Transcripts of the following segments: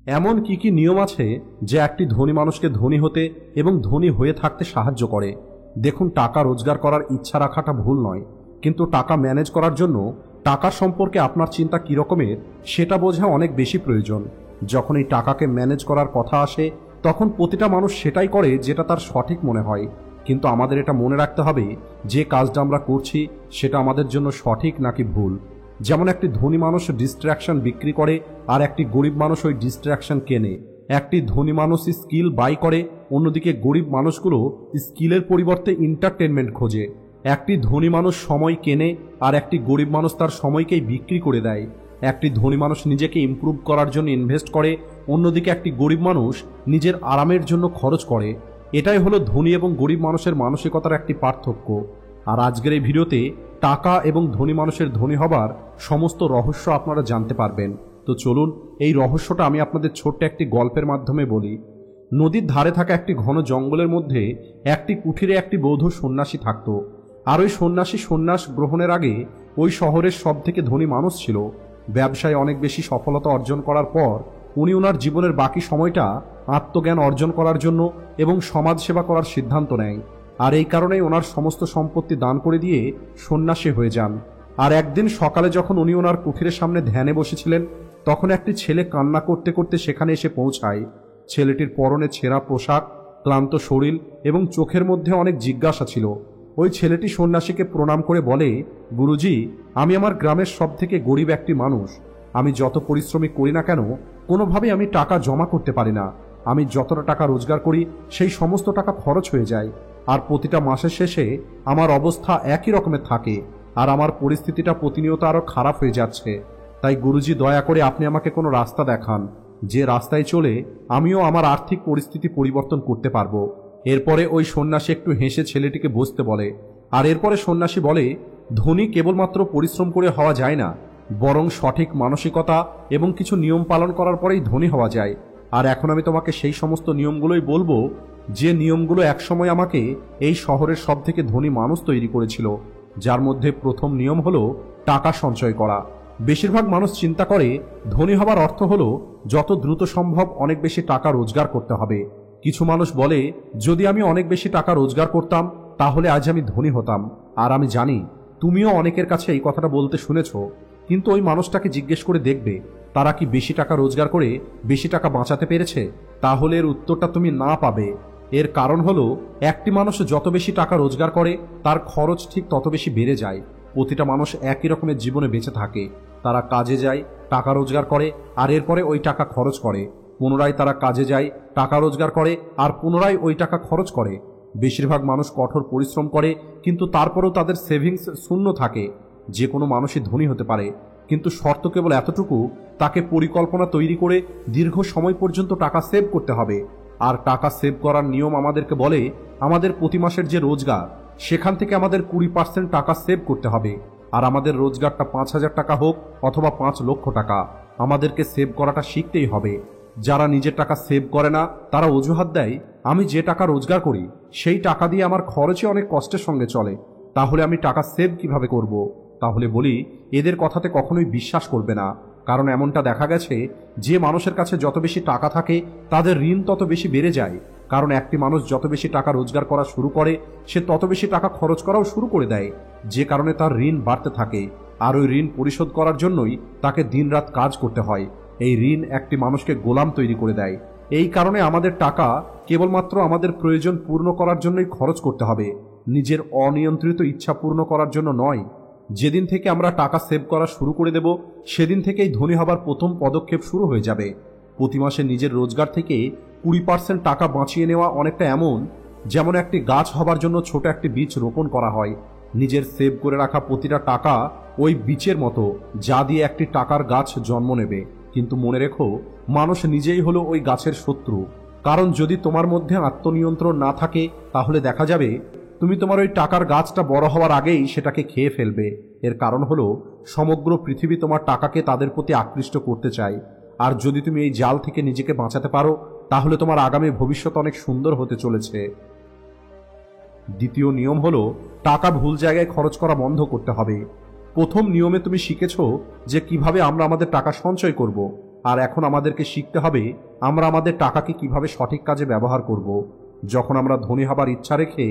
এমন কি কি নিয়ম আছে যে একটি ধনী মানুষকে ধনী হতে এবং ধনী হয়ে থাকতে সাহায্য করে? দেখুন, টাকা রোজগার করার ইচ্ছা রাখাটা ভুল নয়, কিন্তু টাকা ম্যানেজ করার জন্য টাকা সম্পর্কে আপনার চিন্তা কী রকমের সেটা বোঝা অনেক বেশি প্রয়োজন। যখন এই টাকাকে ম্যানেজ করার কথা আসে তখন প্রতিটা মানুষ সেটাই করে যেটা তার সঠিক মনে হয়, কিন্তু আমাদের এটা মনে রাখতে হবে যে কাজটা আমরা করছি সেটা আমাদের জন্য সঠিক নাকি ভুল। যেমন একটি ধনী মানুষ ডিস্ট্র্যাকশন বিক্রি করে আর একটি গরিব মানুষ ওই ডিস্ট্র্যাকশন কেনে। একটি ধনী মানুষ স্কিল বাই করে, অন্যদিকে গরিব মানুষগুলো স্কিলের পরিবর্তে এন্টারটেনমেন্ট খোঁজে। একটি ধনী মানুষ সময় কেনে আর একটি গরিব মানুষ তার সময়কেই বিক্রি করে দেয়। একটি ধনী মানুষ নিজেকে ইমপ্রুভ করার জন্য ইনভেস্ট করে, অন্যদিকে একটি গরিব মানুষ নিজের আরামের জন্য খরচ করে। এটাই হলো ধনী এবং গরিব মানুষের মানসিকতার একটি পার্থক্য। আর আজকের এই ভিডিওতে টাকা এবং ধনী মানুষের ধনী হবার সমস্ত রহস্য আপনারা জানতে পারবেন। তো চলুন এই রহস্যটা আমি আপনাদের ছোট্ট একটি গল্পের মাধ্যমে বলি। নদীর ধারে থাকা একটি ঘন জঙ্গলের মধ্যে একটি কুঠিরে একটি বৌদ্ধ সন্ন্যাসী থাকত। আর ওই সন্ন্যাসী সন্ন্যাস গ্রহণের আগে ওই শহরের সব থেকে ধনী মানুষ ছিল। ব্যবসায় অনেক বেশি সফলতা অর্জন করার পর উনি ওনার জীবনের বাকি সময়টা আত্মজ্ঞান অর্জন করার জন্য এবং সমাজসেবা করার সিদ্ধান্ত নেয়। আর এই কারণেই ওনার সমস্ত সম্পত্তি দান করে দিয়ে সন্ন্যাসী হয়ে যান। আর একদিন সকালে যখন উনি ওনার কুঠিরের সামনে ধ্যানে বসেছিলেন তখন একটি ছেলে কান্না করতে করতে সেখানে এসে পৌঁছায়। ছেলেটির পরনে ছেঁড়া পোশাক, ক্লান্ত শরীর এবং চোখের মধ্যে অনেক জিজ্ঞাসা ছিল। ওই ছেলেটি সন্ন্যাসীকে প্রণাম করে বলে, গুরুজি, আমি আমার গ্রামের সব থেকে গরিব একটি মানুষ। আমি যত পরিশ্রমই করি না কেন কোনোভাবেই আমি টাকা জমা করতে পারি না। আমি যতটা টাকা রোজগার করি সেই সমস্ত টাকা খরচ হয়ে যায়, আর প্রতিটা মাসের শেষে আমার অবস্থা একই রকমের থাকে, আর আমার পরিস্থিতিটা প্রতিনিয়ত আরও খারাপ হয়ে যাচ্ছে। তাই গুরুজি, দয়া করে আপনি আমাকে কোনো রাস্তা দেখান যে রাস্তায় চলে আমিও আমার আর্থিক পরিস্থিতি পরিবর্তন করতে পারবো। এরপরে ওই সন্ন্যাসী একটু হেসে ছেলেটিকে বসতে বলে। আর এরপরে সন্ন্যাসী বলে, ধনী কেবলমাত্র পরিশ্রম করে হওয়া যায় না, বরং সঠিক মানসিকতা এবং কিছু নিয়ম পালন করার পরেই ধনী হওয়া যায়। আর এখন আমি তোমাকে সেই সমস্ত নিয়মগুলোই বলবো যে নিয়মগুলো একসময় আমাকে এই শহরের সব থেকে ধনী মানুষ তৈরি করেছিল। যার মধ্যে প্রথম নিয়ম হলো টাকা সঞ্চয় করা। বেশিরভাগ মানুষ চিন্তা করে ধনী হবার অর্থ হলো যত দ্রুত সম্ভব অনেক বেশি টাকা রোজগার করতে হবে। কিছু মানুষ বলে, যদি আমি অনেক বেশি টাকা রোজগার করতাম তাহলে আজ আমি ধনী হতাম। আর আমি জানি তুমিও অনেকের কাছে এই কথাটা বলতে শুনেছ, কিন্তু ওই মানুষটাকে জিজ্ঞেস করে দেখবে তারা কি বেশি টাকা রোজগার করে বেশি টাকা বাঁচাতে পেরেছে? তাহলে এর উত্তরটা তুমি না পাবে। এর কারণ হলো একটি মানুষ যত বেশি টাকা রোজগার করে তার খরচ ঠিক তত বেশি বেড়ে যায়। প্রতিটা মানুষ একই রকমের জীবনে বেঁচে থাকে। তারা কাজে যায়, টাকা রোজগার করে, আর এরপরে ওই টাকা খরচ করে। পুনরায় তারা কাজে যায়, টাকা রোজগার করে, আর পুনরায় ওই টাকা খরচ করে। বেশিরভাগ মানুষ কঠোর পরিশ্রম করে, কিন্তু তারপরেও তাদের সেভিংস শূন্য থাকে। যে কোনো মানুষই ধনী হতে পারে, কিন্তু শর্ত কেবল এতটুকু, তাকে পরিকল্পনা তৈরি করে দীর্ঘ সময় পর্যন্ত টাকা সেভ করতে হবে। আর টাকা সেভ করার নিয়ম আমাদেরকে বলে আমাদের প্রতি মাসের যে রোজগার সেখান থেকে আমাদের 20% টাকা সেভ করতে হবে। আর আমাদের রোজগারটা 5,000 টাকা হোক অথবা 5 লক্ষ টাকা, আমাদেরকে সেভ করাটা শিখতেই হবে। যারা নিজের টাকা সেভ করে না তারা অজুহাত দেয়, আমি যে টাকা রোজগার করি সেই টাকা দিয়ে আমার খরচই অনেক কষ্টের সঙ্গে চলে, তাহলে আমি টাকা সেভ কিভাবে করব? তাহলে বলি, এদের কথাতে কখনোই বিশ্বাস করবে না। কারণ এমনটা দেখা গেছে যে মানুষের কাছে যত বেশি টাকা থাকে তাদের ঋণ তত বেশি বেড়ে যায়। কারণ একটি মানুষ যত বেশি টাকা রোজগার করা শুরু করে সে তত বেশি টাকা খরচ করাও শুরু করে দেয়, যে কারণে তার ঋণ বাড়তে থাকে। আর ওই ঋণ পরিশোধ করার জন্যই তাকে দিনরাত কাজ করতে হয়। এই ঋণ একটি মানুষকে গোলাম তৈরি করে দেয়। এই কারণে আমাদের টাকা কেবলমাত্র আমাদের প্রয়োজন পূর্ণ করার জন্যই খরচ করতে হবে, নিজের অনিয়ন্ত্রিত ইচ্ছা পূর্ণ করার জন্য নয়। যেদিন থেকে আমরা টাকা সেভ করা শুরু করে দেব সেদিন থেকেই ধনী হবার প্রথম পদক্ষেপ শুরু হয়ে যাবে। প্রতি মাসে নিজের রোজগার থেকে 20% টাকা বাঁচিয়ে নেওয়া অনেকটা এমন যেমন একটি গাছ হবার জন্য ছোট একটি বীজ রোপণ করা হয়। নিজের সেভ করে রাখা প্রতিটা টাকা ওই বীজের মতো, যা দিয়ে একটি টাকার গাছ জন্ম নেবে। কিন্তু মনে রেখো, মানুষ নিজেই হলো ওই গাছের শত্রু। কারণ যদি তোমার মধ্যে আত্মনিয়ন্ত্রণ না থাকে তাহলে দেখা যাবে তুমি তোমার ওই টাকার গাছটা বড় হওয়ার আগেই সেটাকে খেয়ে ফেলবে। এর কারণ হলো সমগ্র পৃথিবী তোমার টাকাকে তাদের প্রতি আকৃষ্ট করতে চায়। আর যদি তুমি এই জাল থেকে নিজেকে বাঁচাতে পারো তাহলে তোমার আগামী ভবিষ্যৎ অনেক সুন্দর হতে চলেছে। দ্বিতীয় নিয়ম হলো টাকা ভুল জায়গায় খরচ করা বন্ধ করতে হবে। প্রথম নিয়মে তুমি শিখেছ যে কিভাবে আমরা আমাদের টাকা সঞ্চয় করব, আর এখন আমাদেরকে শিখতে হবে আমরা আমাদের টাকাকে কিভাবে সঠিক কাজে ব্যবহার করব। যখন আমরা ধনী হবার ইচ্ছা রেখে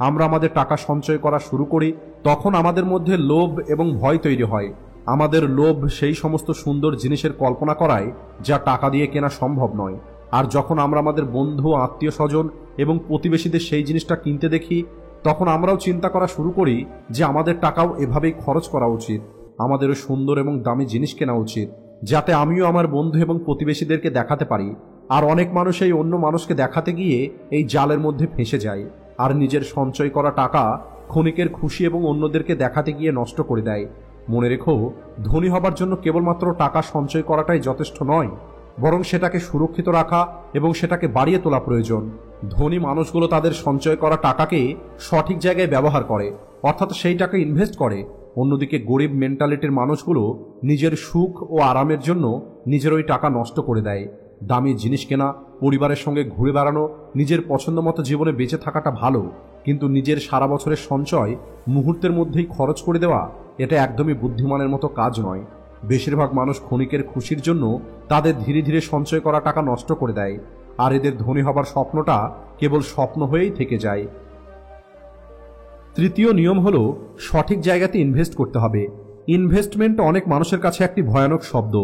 আমরা আমাদের টাকা সঞ্চয় করা শুরু করি, তখন আমাদের মধ্যে লোভ এবং ভয় তৈরি হয়। আমাদের লোভ সেই সমস্ত সুন্দর জিনিসের কল্পনা করায় যা টাকা দিয়ে কেনা সম্ভব নয়। আর যখন আমরা আমাদের বন্ধু, আত্মীয় স্বজন এবং প্রতিবেশীদের সেই জিনিসটা কিনতে দেখি, তখন আমরাও চিন্তা করা শুরু করি যে আমাদের টাকাও এভাবেই খরচ করা উচিত, আমাদেরও সুন্দর এবং দামি জিনিস কেনা উচিত, যাতে আমিও আমার বন্ধু এবং প্রতিবেশীদেরকে দেখাতে পারি। আর অনেক মানুষ এই অন্য মানুষকে দেখাতে গিয়ে এই জালের মধ্যে ফেঁসে যায় আর নিজের সঞ্চয় করা টাকা ক্ষণিকের খুশি এবং অন্যদেরকে দেখাতে গিয়ে নষ্ট করে দেয়। মনে রেখো, ধনী হবার জন্য কেবলমাত্র টাকা সঞ্চয় করাটাই যথেষ্ট নয়, বরং সেটাকে সুরক্ষিত রাখা এবং সেটাকে বাড়িয়ে তোলা প্রয়োজন। ধনী মানুষগুলো তাদের সঞ্চয় করা টাকাকে সঠিক জায়গায় ব্যবহার করে, অর্থাৎ সেই টাকা ইনভেস্ট করে। অন্যদিকে গরিব মেন্টালিটির মানুষগুলো নিজের সুখ ও আরামের জন্য নিজের ওই টাকা নষ্ট করে দেয়। দামি জিনিস কেনা, পরিবারের সঙ্গে ঘুরে বেড়ানো, নিজের পছন্দ মতো জীবনে বেঁচে থাকাটা ভালো, কিন্তু নিজের সারা বছরের সঞ্চয় মুহূর্তের মধ্যেই খরচ করে দেওয়া এটা একদমই বুদ্ধিমানের মতো কাজ নয়। বেশিরভাগ মানুষ ক্ষণিকের খুশির জন্য তাদের ধীরে ধীরে সঞ্চয় করা টাকা নষ্ট করে দেয়, আর এদের ধনী হবার স্বপ্নটা কেবল স্বপ্ন হয়েই থেকে যায়। তৃতীয় নিয়ম হলো সঠিক জায়গাতে ইনভেস্ট করতে হবে। ইনভেস্টমেন্ট অনেক মানুষের কাছে একটি ভয়ানক শব্দ,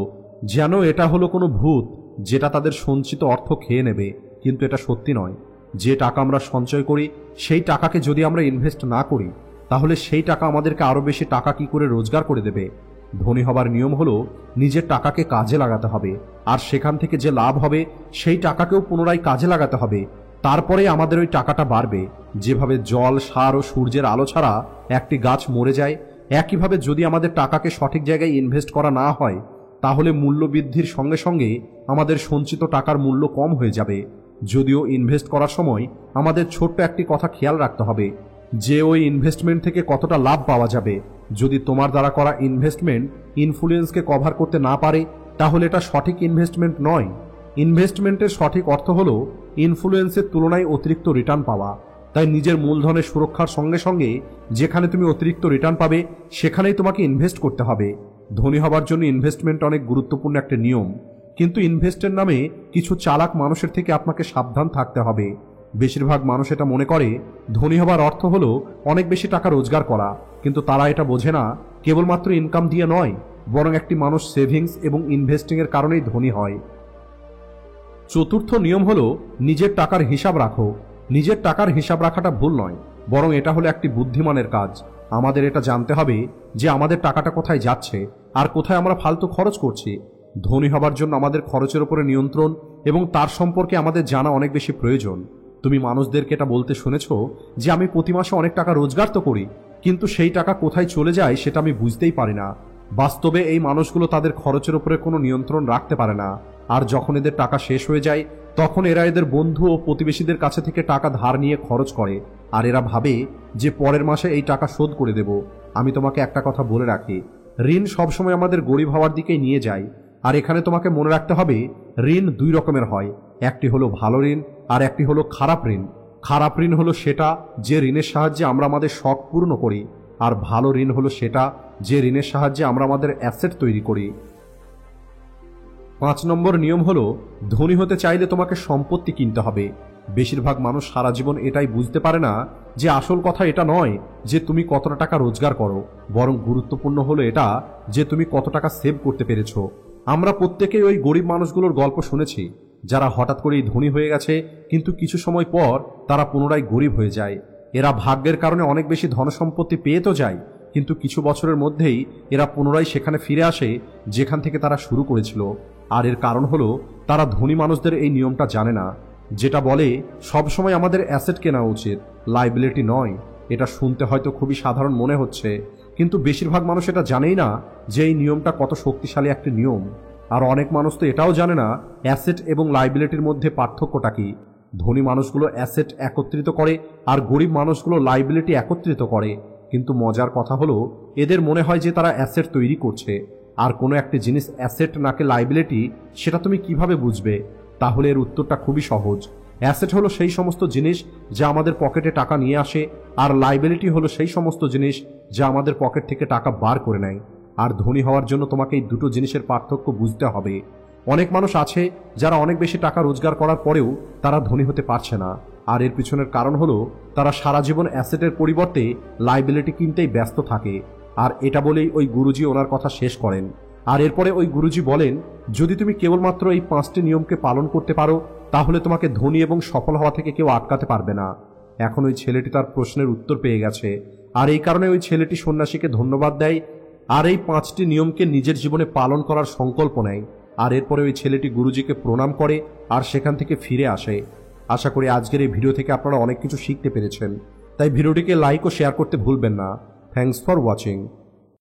যেন এটা হলো কোনো ভূত যেটা তাদের সঞ্চিত অর্থ খেয়ে নেবে, কিন্তু এটা সত্যি নয়। যে টাকা আমরা সঞ্চয় করি সেই টাকাকে যদি আমরা ইনভেস্ট না করি, তাহলে সেই টাকা আমাদেরকে আরও বেশি টাকা কি করে রোজগার করে দেবে। ধনী হবার নিয়ম হলো নিজের টাকাকে কাজে লাগাতে হবে, আর সেখান থেকে যে লাভ হবে সেই টাকাকেও পুনরায় কাজে লাগাতে হবে। তারপরে আমাদের ওই টাকাটা বাড়বে। যেভাবে জল, সার ও সূর্যের আলো ছাড়া একটি গাছ মরে যায়, একইভাবে যদি আমাদের টাকাকে সঠিক জায়গায় ইনভেস্ট করা না হয়, তাহলে মূল্য বৃদ্ধির সঙ্গে সঙ্গে আমাদের সঞ্চিত টাকার মূল্য কম হয়ে যাবে। যদিও ইনভেস্ট করার সময় আমাদের ছোট্ট একটি কথা খেয়াল রাখতে হবে, যে ওই ইনভেস্টমেন্ট থেকে কতটা লাভ পাওয়া যাবে। যদি তোমার দ্বারা করা ইনভেস্টমেন্ট ইনফ্লুয়েন্সকে কভার করতে না পারে, তাহলে এটা সঠিক ইনভেস্টমেন্ট নয়। ইনভেস্টমেন্টের সঠিক অর্থ হলো ইনফ্লুয়েন্সের তুলনায় অতিরিক্ত রিটার্ন পাওয়া। তাই নিজের মূলধনের সুরক্ষার সঙ্গে সঙ্গে যেখানে তুমি অতিরিক্ত রিটার্ন পাবে সেখানেই তোমাকে ইনভেস্ট করতে হবে। ধনী হবার জন্য ইনভেস্টমেন্ট অনেক গুরুত্বপূর্ণ একটা নিয়ম, কিন্তু ইনভেস্টের নামে কিছু চালাক মানুষের থেকে আপনাকে সাবধান থাকতে হবে। বেশিরভাগ মানুষ এটা মনে করে ধনী হবার অর্থ হলো অনেক বেশি টাকা রোজগার করা, কিন্তু তারা এটা বোঝে না কেবলমাত্র ইনকাম দিয়ে নয়, বরং একটি মানুষ সেভিংস এবং ইনভেস্টিংয়ের কারণেই ধনী হয়। চতুর্থ নিয়ম হলো নিজের টাকার হিসাব রাখো। নিজের টাকার হিসাব রাখাটা ভুল নয়, বরং এটা হলো একটি বুদ্ধিমানের কাজ। আমাদের এটা জানতে হবে যে আমাদের টাকাটা কোথায় যাচ্ছে আর কোথায় আমরা ফালতু খরচ করছি। ধনী হবার জন্য আমাদের খরচের উপরে নিয়ন্ত্রণ এবং তার সম্পর্কে আমাদের জানা অনেক বেশি প্রয়োজন। তুমি মানুষদেরকে এটা বলতে শুনেছ যে আমি প্রতি মাসে অনেক টাকা রোজগার তো করি, কিন্তু সেই টাকা কোথায় চলে যায় সেটা আমি বুঝতেই পারি না। বাস্তবে এই মানুষগুলো তাদের খরচের উপরে কোনো নিয়ন্ত্রণ রাখতে পারে না, আর যখন এদের টাকা শেষ হয়ে যায় তখন এরা এদের বন্ধু ও প্রতিবেশীদের কাছে থেকে টাকা ধার নিয়ে খরচ করে, আর এরা ভাবে যে পরের মাসে এই টাকা শোধ করে দেব। আমি তোমাকে একটা কথা বলে রাখি, ঋণ সবসময় আমাদের গরিব হওয়ার দিকেই নিয়ে যায়। আর এখানে তোমাকে মনে রাখতে হবে ঋণ দুই রকমের হয়, একটি হলো ভালো ঋণ আর একটি হলো খারাপ ঋণ। খারাপ ঋণ হলো সেটা যে ঋণের সাহায্যে আমরা আমাদের শখ পূর্ণ করি, আর ভালো ঋণ হলো সেটা যে ঋণের সাহায্যে আমরা আমাদের অ্যাসেট তৈরি করি। 5 নম্বর নিয়ম হলো ধনী হতে চাইলে তোমাকে সম্পত্তি কিনতে হবে। বেশিরভাগ মানুষ সারা জীবন এটাই বুঝতে পারে না যে আসল কথা এটা নয় যে তুমি কতটা টাকা রোজগার করো, বরং গুরুত্বপূর্ণ হলো এটা যে তুমি কত টাকা সেভ করতে পেরেছো। আমরা প্রত্যেকেই ওই গরিব মানুষগুলোর গল্প শুনেছি যারা হঠাৎ করেই ধনী হয়ে গেছে, কিন্তু কিছু সময় পর তারা পুনরায় গরিব হয়ে যায়। এরা ভাগ্যের কারণে অনেক বেশি ধনসম্পত্তি পেয়ে তো যায়, কিন্তু কিছু বছরের মধ্যেই এরা পুনরায় সেখানে ফিরে আসে যেখান থেকে তারা শুরু করেছিল। আর এর কারণ হলো তারা ধনী মানুষদের এই নিয়মটা জানে না, যেটা বলে সবসময় আমাদের অ্যাসেট কেনা উচিত, লাইবিলিটি নয়। এটা শুনতে হয়তো খুবই সাধারণ মনে হচ্ছে, কিন্তু বেশিরভাগ মানুষ এটা জানেই না যে এই নিয়মটা কত শক্তিশালী একটি নিয়ম। আর অনেক মানুষ তো এটাও জানে না অ্যাসেট এবং লাইবিলিটির মধ্যে পার্থক্যটা কি। ধনী মানুষগুলো অ্যাসেট একত্রিত করে আর গরিব মানুষগুলো লাইবিলিটি একত্রিত করে, কিন্তু মজার কথা হলো এদের মনে হয় যে তারা অ্যাসেট তৈরি করছে। আর কোনো একটি জিনিস অ্যাসেট নাকি লাইবিলিটি সেটা তুমি কিভাবে বুঝবে? তাহলে এর উত্তরটা খুবই সহজ। অ্যাসেট হলো সেই সমস্ত জিনিস যা আমাদের পকেটে টাকা নিয়ে আসে, আর লাইবিলিটি হলো সেই সমস্ত জিনিস যা আমাদের পকেট থেকে টাকা বার করে নেয়। আর ধনী হওয়ার জন্য তোমাকে এই দুটো জিনিসের পার্থক্য বুঝতে হবে। অনেক মানুষ আছে যারা অনেক বেশি টাকা রোজগার করার পরেও তারা ধনী হতে পারছে না, আর এর পিছনের কারণ হলো তারা সারা জীবন অ্যাসেটের পরিবর্তে লাইবিলিটি কিনতেই ব্যস্ত থাকে। আর এটা বলেই ওই গুরুজি ওনার কথা শেষ করেন। আর এরপরে ওই গুরুজি বলেন, যদি তুমি কেবলমাত্র এই 5টি নিয়মকে পালন করতে পারো তাহলে তোমাকে ধনী এবং সফল হওয়া থেকে কেউ আটকাতে পারবে না। এখন ওই ছেলেটি তার প্রশ্নের উত্তর পেয়ে গেছে, আর এই কারণে ওই ছেলেটি সন্ন্যাসীকে ধন্যবাদ দেয় আর এই 5টি নিয়মকে নিজের জীবনে পালন করার সংকল্প নেয়। আর এরপরে ওই ছেলেটি গুরুজিকে প্রণাম করে আর সেখান থেকে ফিরে আসে। আশা করি আজকের এই ভিডিও থেকে আপনারা অনেক কিছু শিখতে পেরেছেন, তাই ভিডিওটিকে লাইক ও শেয়ার করতে ভুলবেন না। Thanks for watching.